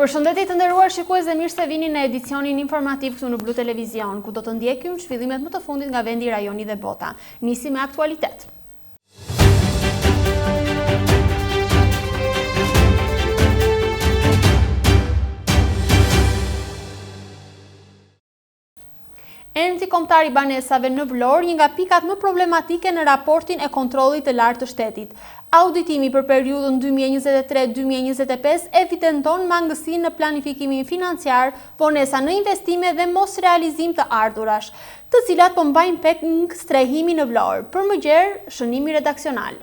Përshëndetje të nderuar shikues dhe mirë se vini në edicionin informativ këtu në Blu Televizion, ku do të ndjekim zhvillimet më të fundit nga vendi, rajoni dhe bota. Nisi me aktualitet. Enti kombëtar i banesave në Vlorë, një nga pikat më problematike në raportin e kontrollit të lartë të shtetit. Auditimi për periudhën 2023-2025 evidenton mangësi në planifikimin financiar, vonesa në investime dhe mos realizim të ardhurash, të cilat po mbajnë pek në strehimin në Vlorë. Për më gjerë, shënimi redaksional.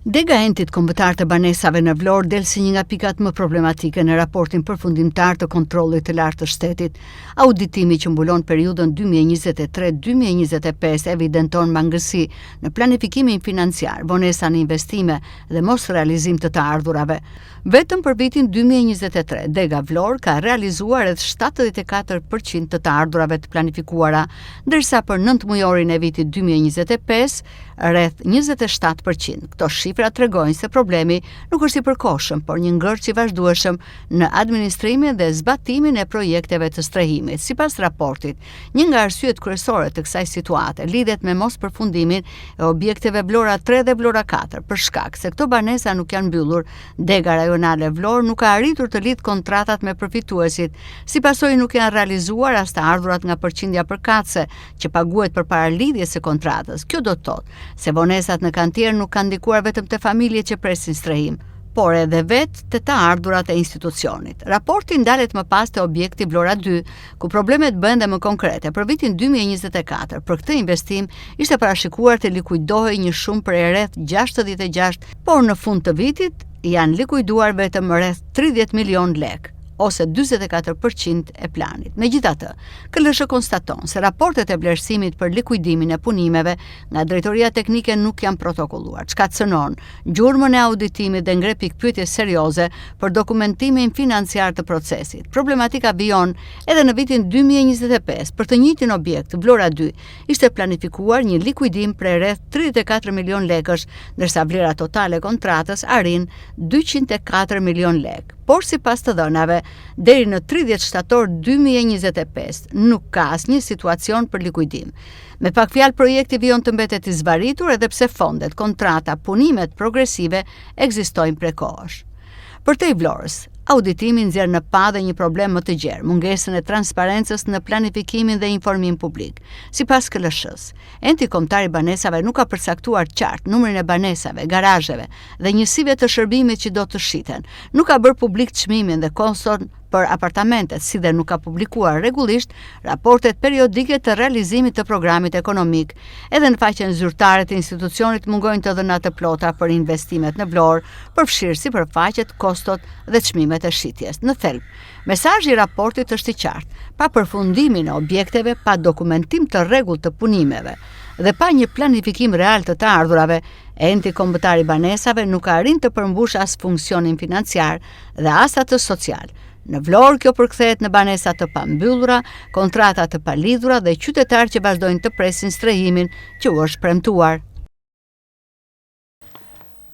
Dega entit kombëtar të banesave në Vlorë del si një nga pikat më problematike në raportin përfundimtar të kontrollit të lartë të shtetit. Auditimi që mbulon periudhën 2023-2025 evidenton mangësi në planifikimin financiar, vonesa në investime dhe mos realizim të ardhurave. Vetëm për vitin 2023, Dega Vlorë ka realizuar rreth 74% të ardhurave të planifikuara, ndërsa për 9 mujorin e vitit 2025 rreth 27%. Këto shifra tregojnë se problemi nuk është i përkohshëm, por një ngërç i vazhdueshëm në administrimin dhe zbatimin e projekteve të strehimit. Sipas raportit, një nga arsyet kryesore të kësaj situate lidhet me mos përfundimin e objekteve Vlora 3 dhe Vlora 4, për shkak se këto banesa nuk janë mbyllur. Dega rajonale Vlorë nuk ka arritur të lidh kontratat me përfituesit, si pasojë nuk janë realizuar as të ardhurat nga përqindja përkatëse që paguhet përpara lidhjes së kontratës. Kjo do të thotë se vonesat në kantier nuk kanë ndikuar vetëm te familjet që presin strehim, por edhe vetë të ardhurat e institucionit. Raporti ndalet më pas te objekti Vlora 2, ku problemet bëhen dhe më konkrete. Për vitin 2024, për këtë investim ishte parashikuar të likuidohej një shumë prej rreth 66, por në fund të vitit janë likuiduar vetëm rreth 30 milion lek, ose 44% e planit. Megjithatë, KLSH konstaton se raportet e vlerësimit për likuidimin e punimeve nga Drejtoria Teknike nuk janë protokolluar, çka cënon gjurmën e auditimit dhe ngre pikpyetje serioze për dokumentimin financiar të procesit. Problematika vijon edhe në vitin 2025 për të njëjtin objekt, Vlora 2, ishte planifikuar një likuidim prej rreth 34 milion lekësh, ndërsa vlera totale e kontratës arrin 204 milion lek. Por sipas të dhënave, deri në 30 shtator 2025 nuk ka asnjë situacion për likuidim. Me pak fjalë, projekti vijon të mbetet i zbaritur edhe pse fondet, kontrata, punimet progresive ekzistojnë prekohesh. Për te i Vlorës, auditimi nxjerr në pa dhe një problem më të gjerë, mungesën e transparencës në planifikimin dhe informim publik. Sipas KLSH-s, enti kombëtar i banesave nuk ka përcaktuar qartë numrin e banesave, garazheve dhe njësive të shërbimit që do të shiten. Nuk ka bërë publik çmimin dhe koston për apartamentet, si dhe nuk ka publikuar rregullisht raportet periodike të realizimit të programit ekonomik. Edhe në faqen zyrtare të institucionit mungojnë të dhëna të plota për investimet në Vlorë, përfshirë sipërfaqet, kostot dhe çmimet e shitjes. Në thelb, mesazhi i raportit është i qartë: pa përfundimin e objekteve, pa dokumentim të rregullt të punimeve dhe pa një planifikim real të ardhurave, enti kombëtar i banesave nuk arrin të përmbush as funksionin financiar dhe as atë social. Në Vlorë kjo përkthehet në banesa të pambyllura, kontrata të palidhura dhe qytetarë që vazhdojnë të presin strehimin që u është premtuar.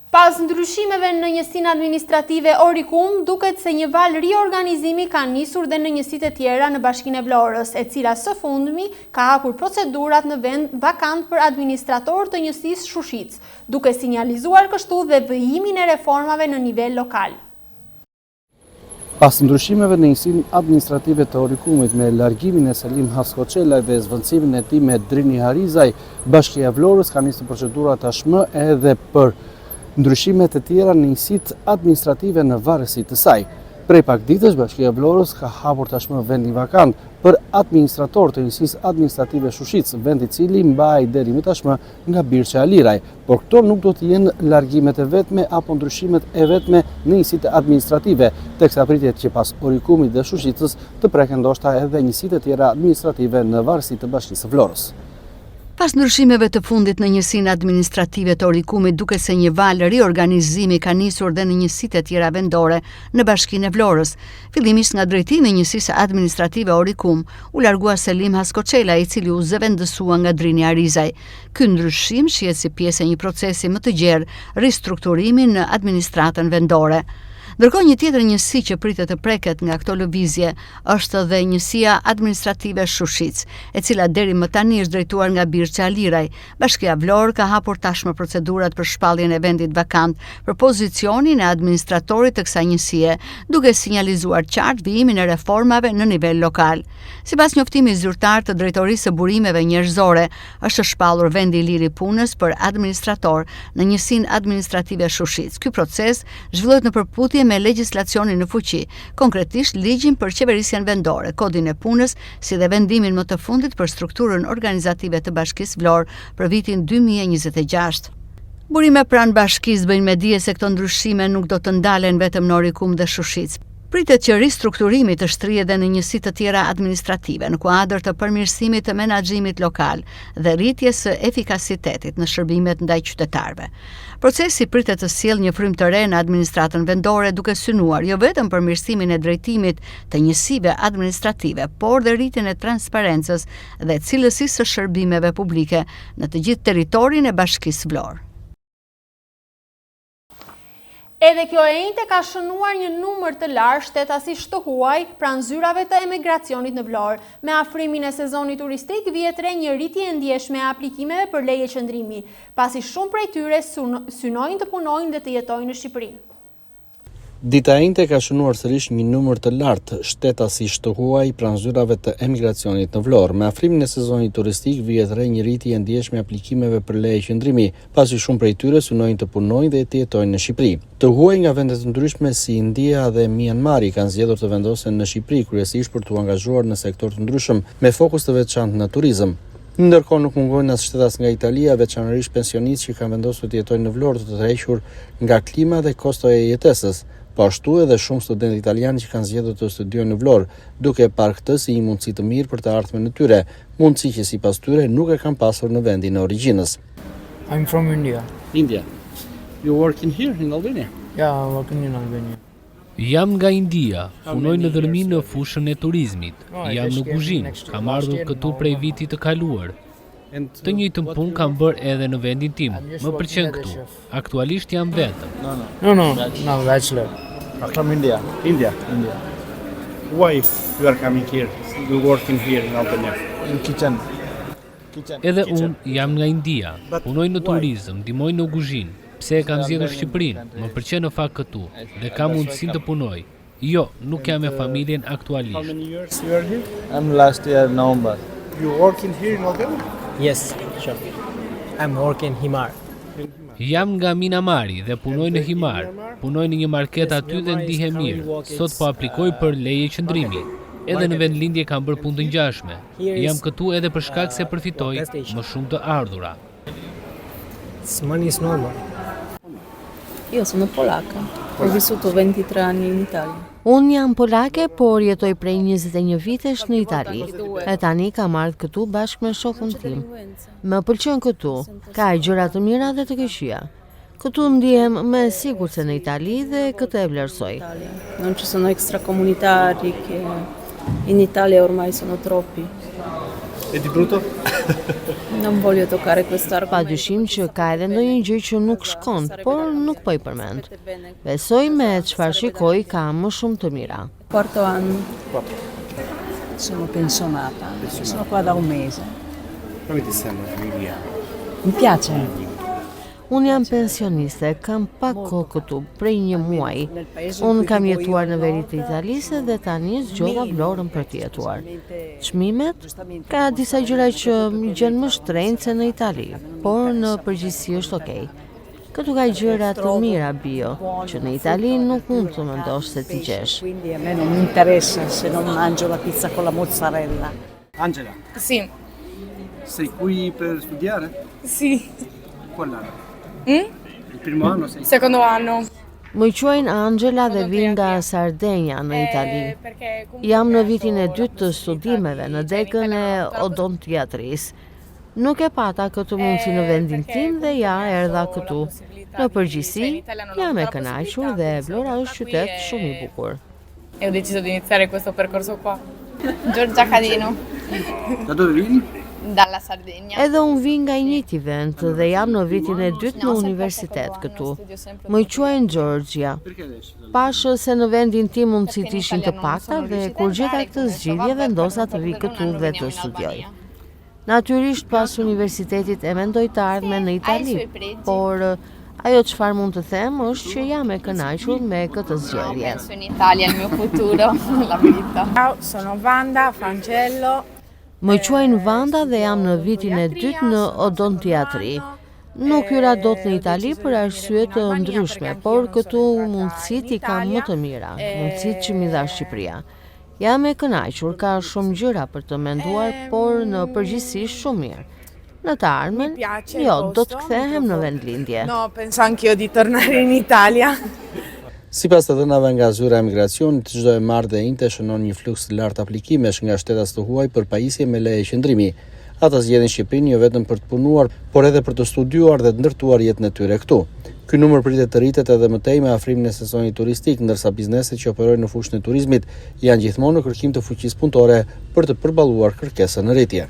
Pas ndryshimeve në njësinë administrative Orikum, duket se një valë riorganizimi ka nisur dhe në njësitë e tjera në Bashkinë e Vlorës, e cila së fundmi ka hapur procedurat në vend vakant për administrator të njësisë Shushicë, duke sinjalizuar kështu dhe vëjimin e reformave në nivel lokal. Pas ndryshimeve në njësinë administrative të Orikumit me largimin e Selim Haskoçelaj dhe zvendësimin e tij me Drini Harizaj, Bashkia e Vlorës ka nisur procedura tashmë edhe për ndryshimet e tjera në njësitë administrative në varësi të saj. Prej pak ditësh, Bashkia e Vlorës ka hapur tashmë vendin vakant për administrator të njësisë administrative Shushicë, vend i cili mbahej deri më tashmë nga Birçe Aliraj, por këto nuk do të jenë largimet e vetme apo ndryshimet e vetme në njësitë administrative, teksa pritet që pas Orikumit dhe Shushicës të preken ndoshta edhe njësitë e tjera administrative në varësi të Bashkisë së Vlorës. Pas ndryshimeve të fundit në njësinë administrative të Orikumit, duke se një valë riorganizimi ka nisur dhe në njësitë e tjera vendore në Bashkinë e Vlorës. Fillimisht nga drejtimi i njësisë administrative Orikum u largua Selim Haskoçelaj, i cili u zëvendësua nga Drini Harizaj. Ky ndryshim shihet si pjesë e një procesi më të gjerë ristrukturimi në administratën vendore. Ndërkohë një tjetër njësi që pritet të preket nga këto lëvizje është dhe njësia administrative Shushicë, e cila deri më tani është drejtuar nga Birçe Aliraj. Bashkia Vlorë ka hapur tashmë procedurat për shpalljen e vendit vakant për pozicionin e administratorit të kësaj njësie, duke sinjalizuar qartë vijimin e reformave në nivel lokal. Sipas njoftimit zyrtar të Drejtorisë së Burimeve Njerëzore, është shpallur vendi i liri punës për administrator në njësinë administrative Shushicë. Ky proces zhvillohet në përputhje me legjislacionin në fuqi, konkretisht ligjin për qeverisjen vendore, kodin e punës, si dhe vendimin më të fundit për strukturën organizative të Bashkisë Vlorë për vitin 2026. Burime pranë bashkisë bëjnë me dije se këto ndryshime nuk do të ndalen vetëm në Orikum dhe Shushicë. Pritet që ristrukturimi të shtrihet edhe në njësi të tjera administrative në kuadër të përmirësimit të menaxhimit lokal dhe rritjes së efikasitetit në shërbimet ndaj qytetarëve. Procesi pritet të sjellë një frymë të re në administratën vendore, duke synuar jo vetëm përmirësimin e drejtimit të njësive administrative, por dhe rritjen e transparencës dhe cilësisë së shërbimeve publike në të gjithë territorin e Bashkisë Vlorë. Edhe kjo enjte ka shënuar një numër të larë shtetësish të huaj pranë zyrave të emigracionit në Vlorë. Me afrimin e sezonit turistik vihet re një rritje e ndjeshme e aplikimeve për leje qëndrimi, pasi shumë prej tyre synojnë të punojnë dhe të jetojnë në Shqipëri. Dita e njëjtë ka shënuar sërish një numër të lartë shtetësish të huaj pranë zyrave të emigracionit në Vlorë. Me afrimin e sezonit turistik vihet re një rritje e ndjeshme e aplikimeve për leje qëndrimi, pasi shumë prej tyre synojnë të punojnë dhe të jetojnë në Shqipëri. Të huaj nga vende të ndryshme si India dhe Myanmari kanë zgjedhur të vendosen në Shqipëri, kryesisht për t'u angazhuar në sektor të ndryshëm, me fokus të veçantë në turizëm. Ndërkohë nuk mungojnë as shtetas nga Italia, veçanërisht pensionistë që kanë vendosur të jetojnë në Vlorë të tërhequr nga klima dhe kosto e jetesës. Po ashtu edhe shumë studentë italianë që kanë zgjedhur të studiojnë në Vlorë, duke parë këtë si një mundësi të mirë për të ardhmen e tyre, mundësi që sipas tyre nuk e kanë pasur në vendin e origjinës. I'm from India. India. You working here in Albania? Yeah, I'm working in Albania. Jam nga India, punoj në dërmi në fushën e turizmit. Jam në kuzhinë, kam ardhur këtu prej vitit të kaluar. Të njëjtën punë kam bërë edhe në vendin tim. Më pëlqen këtu. Aktualisht jam vetëm. No, bachelor. From India. India. Why you are coming here? You working here in Albania? In kitchen. Edhe unë jam nga India, punoj në turizëm, ndihmoj në kuzhinë. Pse e kam zgjedhur Shqipërinë? Më pëlqen në fakt këtu dhe kam mundësinë të punoj. Jo, nuk jam me familjen aktualisht. How many years you are here? I'm last year November. You working here in Albania? Yes, sure. I'm working Himar. Jam nga Minamari dhe punoj në Himar. Punoj në një market aty dhe ndihem mirë. Sot po aplikoj për leje qëndrimi. Edhe në vendlindje kam bërë punë të ngjashme. Jam këtu edhe për shkak se përfitoj më shumë të ardhura. Money is normal. Io sono polacca, ho vissuto 23 anni in Italia. Unë jam polake, por jetoj prej 21 vitesh në Itali. E tani kam ardhur këtu bashkë me shokun tim. Më pëlqen këtu, ka gjëra të mira dhe të këqija. Këtu ndihem më sigurt se në Itali dhe këtë e vlerësoj. Non ci sono extracomunitari che in Italia ormai sono troppi. E di brutto? Non voglio toccare questo Pa argomento. dyshim që ka edhe ndonjë gjë që nuk shkon, por nuk po i përmend. Besoj me çfarë shikoj ka më shumë të mira. Quarto anno. Sono pensionata, sono qua da un mese. Come ti sembra Emilia? Mi piace. Unë jam pensioniste, kam pak kohë këtu, prej një muaji. Unë kam jetuar në veri të Italisë dhe tani zgjodha Vlorën për të jetuar. Çmimet? Ka disa gjëra që më gjen më shtrenjtë se në Itali, por në përgjithësi është okay. Këtu ka gjëra të mira bio, që në Itali nuk mund të mendosh se ti gjesh. Quindi a me non mi interessa se non mangio la pizza con la mozzarella. Angela, Sì, sei qui per studiare? sì. Qual anno? Il primo anno sei? Secondo anno. Më quajnë Angela dhe vi nga Sardegna në Itali. Jam në vitin e dytë të studimeve në degën e odontiatrisë. Nuk e pata këtë mundësi në vendin tim dhe ja erdha këtu. Në përgjithësi, jam e kënaqur dhe Vlora është qytet shumë i bukur. E ho deciso di iniziare questo percorso qua. Giorgia Cadino. Da dove vieni? Edhe unë vi nga i njëjti vend dhe jam në vitin e dytë në universitet këtu. Më quajnë Georgia. Pashë se në vendin tim mundësit ishin të pakta dhe kur gjeta këtë zgjidhje vendosa të vi këtu dhe të studioj. Natyrisht pas universitetit e mendoj të ardhme në Itali, por ajo çfarë mund të them është që jam e kënaqur me këtë zgjedhje. Ciao, sono Wanda Francello. Më quajnë Vanda dhe jam në vitin e dytë në odontiatri. Nuk hyra dot në Itali për arsye të ndryshme, por këtu mundësit i kam më të mira, mundësit që mi dha Shqipëria. Jam e kënaqur, ka shumë gjëra për të menduar, por në përgjithësi shumë mirë. Në të ardhmen, jo, do të kthehem në vendlindje. No, penso anch'io di tornare in Italia. Sipas të dhënave nga zyra e emigracionit, çdo e marrë dhe inte shënon një fluks të lartë aplikimesh nga shtetas të huaj për pajisje me leje qëndrimi. Ata zgjedhin Shqipërinë jo vetëm për të punuar, por edhe për të studiuar dhe të ndërtuar jetën e tyre këtu. Ky numër pritet të rritet edhe më tej me afrimin e sezonit turistik, ndërsa bizneset që operojnë në fushën e turizmit janë gjithmonë në kërkim të fuqisë punëtore për të përballuar kërkesën në rritje.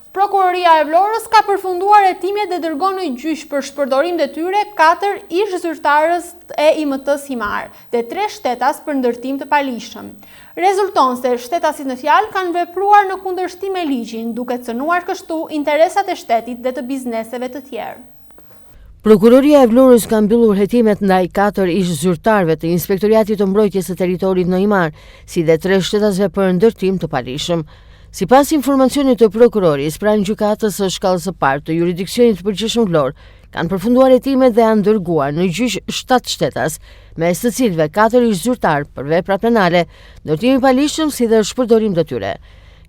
Prokuroria e Vlorës ka përfunduar hetimet dhe dërgon në gjyq për shpërdorim detyre 4 ish zyrtarës e IMT-s Himar dhe 3 shtetas për ndërtim të palishëm. Rezulton se shtetasit në fjalë kanë vepruar në kundërshtim me ligjin, duke cënuar kështu interesat e shtetit dhe të bizneseve të tjerë. Prokuroria e Vlorës ka mbyllur hetimet ndaj 4 ish zyrtarëve të Inspektoriatit të Mbrojtjes së Territorit në Himar, si dhe 3 shtetasve për ndërtim të palishëm. Sipas informacionit të prokuroris, pranë gjykatës së shkallës së parë të jurisdiksionit të përgjithshëm Vlorë, kanë përfunduar hetimet dhe janë dërguar në gjyq 7 shtetas, mes të cilëve 4 ish zyrtar për vepra penale, ndërtim i palishëm si dhe shpërdorim detyre.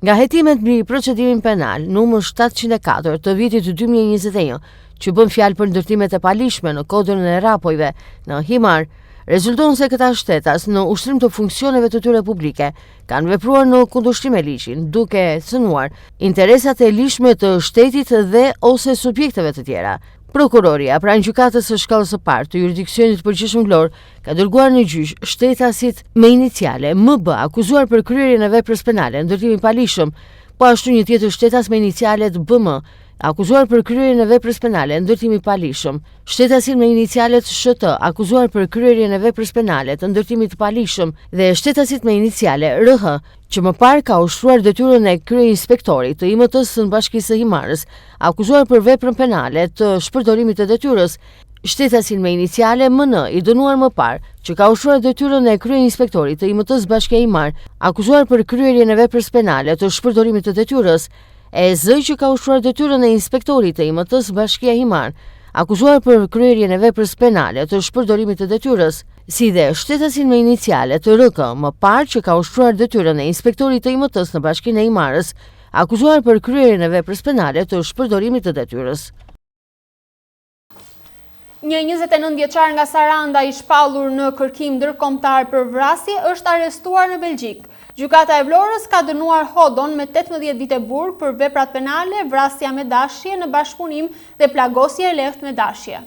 Nga hetimet mbi procedimin penal numër 704 të vitit 2021, që bën fjalë për ndërtimet e palishme në kodën e rapojve në Himar, rezulton se këta shtetas në ushtrim të funksioneve të tyre publike kanë vepruar në kundërshtim me ligjin, duke cënuar interesat e lishme të shtetit dhe ose subjekteve të tjera. Prokuroria pranë gjykatës së shkallës së parë të jurisdiksionit të përgjithshëm Vlorë ka dërguar në gjyq shtetasit me iniciale MB akuzuar për kryerjen e veprës penale ndërtim i palishëm, po ashtu një tjetër shtetas me inicialet BM akuzuar për kryerjen e veprës penale ndërtim i palishëm, shtetasin me inicialet SHT akuzuar për kryerjen e veprës penale të ndërtimit të palishëm dhe shtetasit me iniciale RH, që më parë ka ushtruar detyrën e kryeinspektorit të IMT-s në Bashkisë së Himarës, akuzuar për veprën penale të shpërdorimit të detyrës, shtetasin me iniciale MN i dënuar më parë, që ka ushtruar detyrën e kryeinspektorit të IMT-s Bashkia e Himar, akuzuar për kryerjen e veprës penale të shpërdorimit të detyrës, EZ që ka ushtruar detyrën e inspektorit të IMT-s Bashkia e Himar, akuzuar për kryerjen e veprës penale të shpërdorimit të detyrës, si dhe shtetasin me iniciale të RK, më parë që ka ushtruar detyrën e inspektorit të IMT-s në Bashkinë e Himarës, akuzuar për kryerjen e veprës penale të shpërdorimit të detyrës. Një 29 vjeçar nga Saranda i shpallur në kërkim ndërkombëtar për vrasje është arrestuar në Belgjik. Gjykata e Vlorës ka dënuar Hodon me 18 vite burg për veprat penale, vrasja me dashje në bashkëpunim dhe plagosje e lehtë me dashje.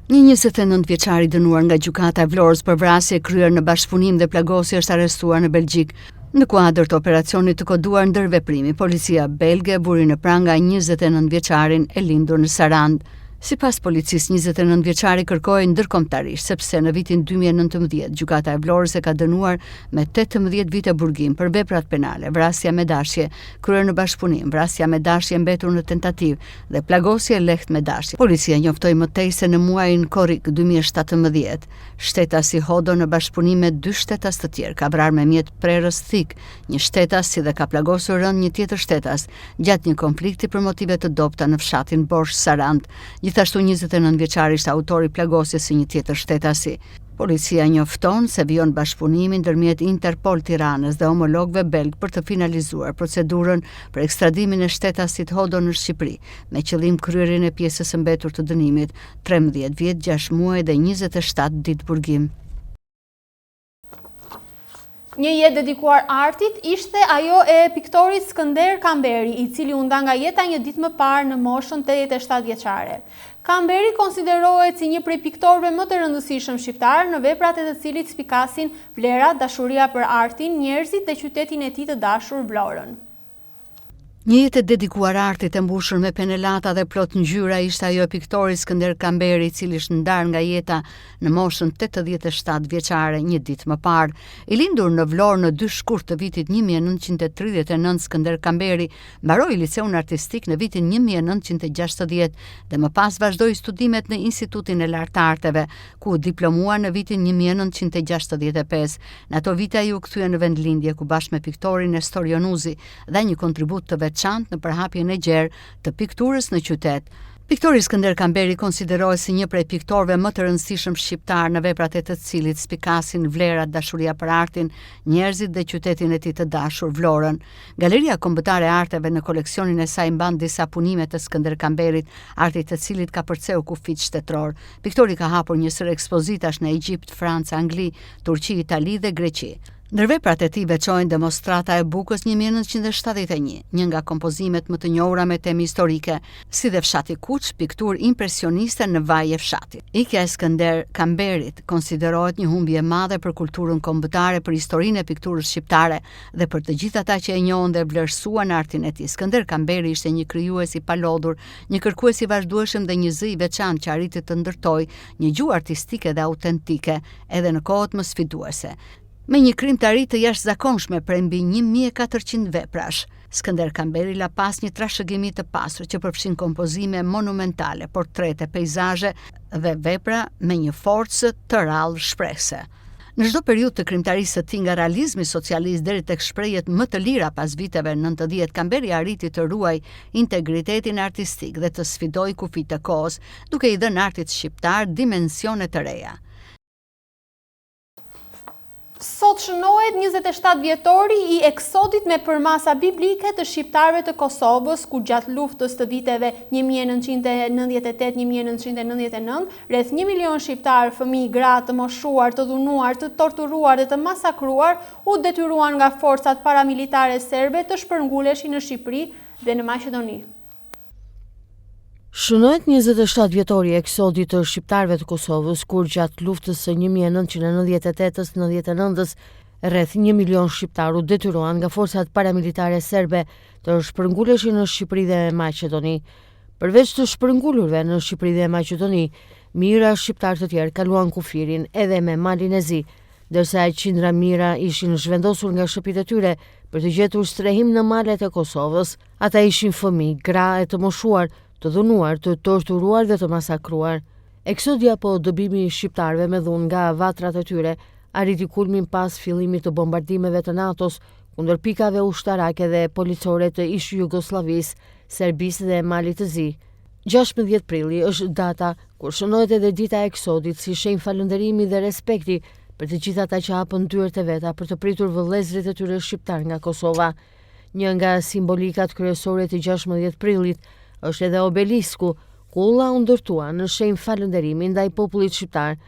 Një 29 vjeçar i dënuar nga gjykata e Vlorës për vrasje kryer në bashkëpunim dhe plagosje është arrestuar në Belgjik. Në kuadër të operacionit të koduar ndërveprimi, policia belge buri në pranga 29 vjeçarin e lindur në Sarandë. Sipas policisë, 29 vjeçari kërkoi ndërkombëtarisht sepse në vitin 2019 gjykata e Vlorës e ka dënuar me 18 vite burgim për veprat penale, vrasja me dashje kryer në bashkëpunim, vrasja me dashje mbetur në tentativë dhe plagosje e lehtë me dashje. Policia njoftoi më tej se në muajin korrik 2017, shtetasi Hodo në bashkëpunim me 2 shtetas të tjerë ka vrarë me mjet prerës thik një shtetas si dhe ka plagosur rënd një tjetër shtetas gjatë një konflikti për motive të dobta në fshatin Borsh Sarandë. Gjithashtu 29 vjeçari ishte autori plagosjes së një tjetër shtetasi. Policia njofton se vijon bashkëpunimi ndërmjet Interpol Tiranës dhe homologëve belg për të finalizuar procedurën për ekstradimin e shtetasit Hodo në Shqipëri, me qëllim kryerjen e pjesës së mbetur të dënimit, 13 vjet, 6 muaj dhe 27 ditë burgim. Një jetë dedikuar artit ishte ajo e piktorit Skënder Kamberi, i cili u nda nga jeta një ditë më parë në moshën 87 vjeçare. Kamberi konsiderohet si një prej piktorëve më të rëndësishëm shqiptar, në veprat e të cilit spikasin vlerat, dashuria për artin, njerëzit dhe qytetin e tij të dashur Vlorën. Një jetë e dedikuar artit e mbushur me penelata dhe plot ngjyra ishte ajo e piktorit Skënder Kamberi, i cili është ndarë nga jeta në moshën 87 vjeçare një ditë më parë. I lindur në Vlorë në 2 shkurt të vitit 1939, Skënder Kamberi mbaroi liceun artistik në vitin 1960 dhe më pas vazhdoi studimet në Institutin e Lartë të Arteve, ku diplomua në vitin 1965. Në ato vite ai u kthye në vendlindje ku bashkë me piktorin Nestor Jonuzi dha një kontribut të veçantë në përhapjen e gjerë të pikturës në qytet. Piktori Skënder Kamberi konsiderohet si një prej piktorëve më të rëndësishëm shqiptar, në veprat e të cilit spikasin vlerat, dashuria për artin, njerëzit dhe qytetin e tij të dashur, Vlorën. Galeria Kombëtare e Arteve në koleksionin e saj mban disa punime të Skënder Kamberit, arti të cilit ka përceu kufit shtetëror. Piktori ka hapur një sër ekspozitash në Egjipt, Francë, Angli, Turqi, Itali dhe Greqi. Ndër veprat e tij veçojnë Demonstrata e Bukës 1971, një nga kompozimet më të njohura me temë historike, si dhe Fshati Kuç, pikturë impresioniste në vaj e fshatit. Ikja e Skënder Kamberit konsiderohet një humbje e madhe për kulturën kombëtare, për historinë e pikturës shqiptare dhe për të gjithë ata që e njohën dhe vlerësuan artin e tij. Skënder Kamberi ishte një krijues i palodhur, një kërkues i vazhdueshëm dhe një zë i veçantë që arriti të ndërtojë një gjuhë artistike dhe autentike, edhe në kohët më sfiduese. Me një krimtari të jashtëzakonshme për mbi 1400 veprash, Skënder Kamberi la pas një trashëgimi të pasur që përfshin kompozime monumentale, portrete, peizazhe dhe vepra me një forcë të rrallë shprehse. Në çdo periudhë të krimtarisë së tij, nga realizmi socialist deri tek shprehjet më të lira pas viteve 90, Kamberi arriti të ruaj integritetin artistik dhe të sfidoi kufijtë të kohës, duke i dhënë artit shqiptar dimensione të reja. Sot shënohet 27 vjetori i eksodit me përmasa biblike të shqiptarëve të Kosovës, ku gjatë luftës të viteve 1998-1999, rreth 1 milion shqiptarë, fëmijë, gra, të moshuar, të dhunuar, të torturuar dhe të masakruar, u detyruan nga forcat paramilitare serbe të shpërnguleshin në Shqipëri dhe në Maqedoni. Shënohet 27 vjetori i eksodit të shqiptarëve të Kosovës, kur gjatë luftës së 1998-99, rreth 1 milion shqiptar u detyruan nga forcat paramilitare serbe të shpërnguleshin në Shqipëri dhe Maqedoni. Përveç të shpërngulurve në Shqipëri dhe Maqedoni, mijëra shqiptar të tjerë kaluan kufirin edhe me malin e zi, ndërsa qindra mijëra ishin zhvendosur nga shtëpitë e tyre për të gjetur strehim në malet e Kosovës. Ata ishin fëmijë, gra e të moshuar, të dhunuar, të torturuar dhe të masakruar. Eksodi apo dëbimi i shqiptarëve me dhunë nga vatrat e tyre arriti kulmin pas fillimit të bombardimeve të NATO-s kundër pikave ushtarake dhe policore të ish Jugosllavisë, Serbisë dhe Malit të Zi. 16 prilli është data kur shënohet edhe dita e eksodit si shenjë falënderimi dhe respekti për të gjithë ata që hapën dyert e veta për të pritur vëllezërit e tyre shqiptar nga Kosova. Një nga simbolikat kryesore të 16 prillit është edhe obelisku, ku ulla u ndërtua në shenjë falënderimi ndaj popullit shqiptar.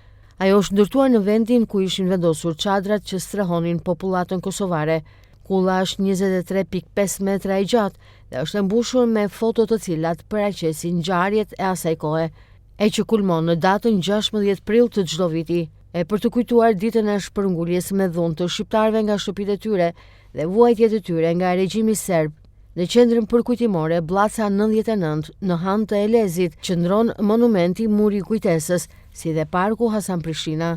Ajo është ndërtuar në vendin ku ishin vendosur çadrat që strehonin popullatën kosovare. Kulla është 23.5 metra e gjatë dhe është mbushur me foto të cilat paraqesin ngjarjet e asaj kohe, e që kulmon në datën 16 prill të çdo viti, e për të kujtuar ditën e shpërnguljes me dhunë të shqiptarëve nga shtëpitë e tyre dhe vuajtjet e tyre nga regjimi serb. Në qendrën përkujtimore Blaca 99, në Han të Elezit, qëndron monumenti Muri i Kujtesës, si dhe parku Hasan Prishtina.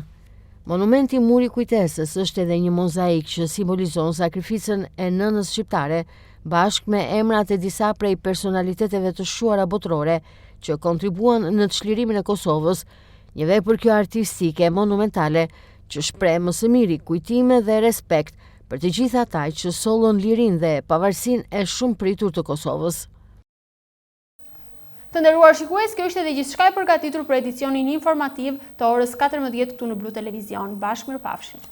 Monumenti Muri i Kujtesës është edhe një mozaik që simbolizon sakrificën e nënës shqiptare, bashkë me emrat e disa prej personaliteteve të shuara botërore që kontribuan në çlirimin e Kosovës, një vepër kjo artistike monumentale që shpreh më së miri kujtime dhe respekt për të gjithë ata që sollën lirinë dhe pavarësinë e shumë pritur të Kosovës. Të nderuar shikues, kjo ishte dhe gjithçka e përgatitur për edicionin informativ të orës 14 këtu në Blu Televizion. Bashkë mirupafshim.